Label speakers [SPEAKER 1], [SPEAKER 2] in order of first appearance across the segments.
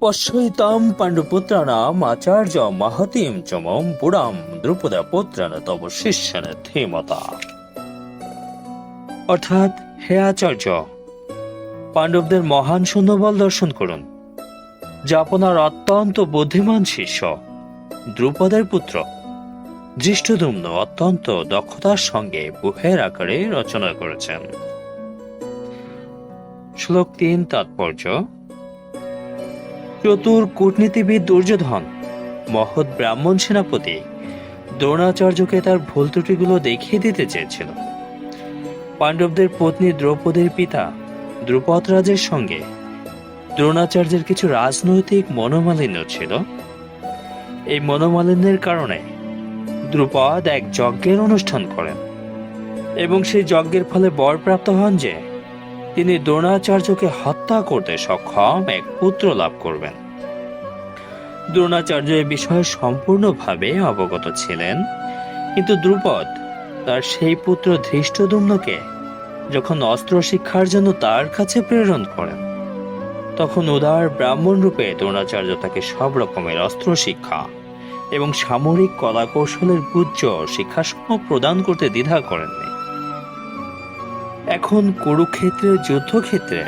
[SPEAKER 1] পশ্যইতাম পাণ্ডুপুত্রাণাম আচার্য মাহতিম চমম পুরাম দ্রুপদা পুত্রাণ তব শিষ্যেন ধীমতা। অর্থাৎ, হে আচার্য, পাণ্ডবদের মহান সৈন্যবল দর্শন করুন, যা আপনার অত্যন্ত বুদ্ধিমান শিষ্য দ্রুপদের পুত্র ধৃষ্টদ্যুম্ন অত্যন্ত দক্ষতার সঙ্গে ব্যূহের আকারে রচনা করেছেন। শ্লোক ৩ তাৎপর্য: চতুর কূটনীতিবিদ দুর্যোধন মহৎ ব্রাহ্মণ সেনাপতি দ্রোণাচার্যকে তার ভুল ত্রুটিগুলো দেখিয়ে দিতে চেয়েছিল। পাণ্ডবদের পত্নী দ্রৌপদীর পিতা দ্রুপদ রাজের সঙ্গে দ্রোণাচার্যের কিছু রাজনৈতিক মনোমালিন্য ছিল। এই মনোমালিন্যের কারণে দ্রুপদ এক যজ্ঞের অনুষ্ঠান করেন এবং সেই যজ্ঞের ফলে বরপ্রাপ্ত হন যে তিনি দ্রোণাচার্যকে হত্যা করতে সক্ষম এক পুত্র লাভ করবেন। দ্রোণাচার্য এ বিষয়ে সম্পূর্ণভাবে অবগত ছিলেন, কিন্তু দ্রুপদ তার সেই পুত্র ধৃষ্টদ্যুম্নকে যখন অস্ত্র শিক্ষার জন্য তার কাছে প্রেরণ করেন, তখন উদার ব্রাহ্মণ রূপে দ্রোণাচার্য তাকে সব রকমের অস্ত্র শিক্ষা এবং সামরিক কলা কৌশলের পূজ্য শিক্ষাসমূহ প্রদান করতে দ্বিধা করেননি। এখন কুরুক্ষেত্রের যুদ্ধক্ষেত্রে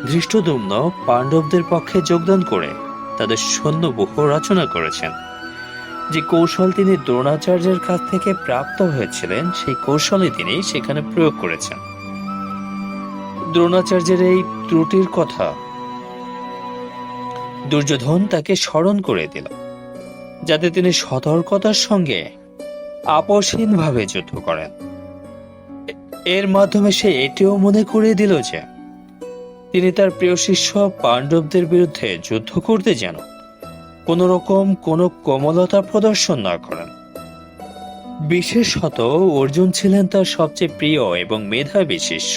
[SPEAKER 1] ধৃষ্টদ্যুম্ন পাণ্ডবদের পক্ষে যোগদান করে তাদের সৈন্যব্যূহ রচনা করেছেন। যে কৌশল তিনি দ্রোণাচার্যের কাছ থেকে প্রাপ্ত হয়েছিলেন, সেই কৌশলই তিনি সেখানে প্রয়োগ করেছেন। দ্রোণাচার্যের এই ত্রুটির কথা দুর্যোধন তাকে স্মরণ করে দিল, যাতে তিনি সতর্কতার সঙ্গে আপোষহীনভাবে যুদ্ধ করেন। এর মাধ্যমে সে এটিও মনে করিয়ে দিল যে তিনি তার প্রিয় শিষ্য পাণ্ডবদের বিরুদ্ধে যুদ্ধ করতে যেন কোন রকম কোনো কোমলতা প্রদর্শন না করেন। বিশেষত অর্জুন ছিলেন তার সবচেয়ে প্রিয় এবং মেধাবী শিষ্য।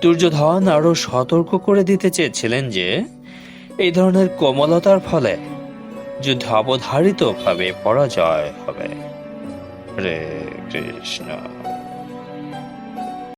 [SPEAKER 1] দুর্যোধন আরো সতর্ক করে দিতে চেয়েছিলেন যে এই ধরনের কোমলতার ফলে যুদ্ধ অবধারিতভাবে পরাজয় হবে। হরে কৃষ্ণ।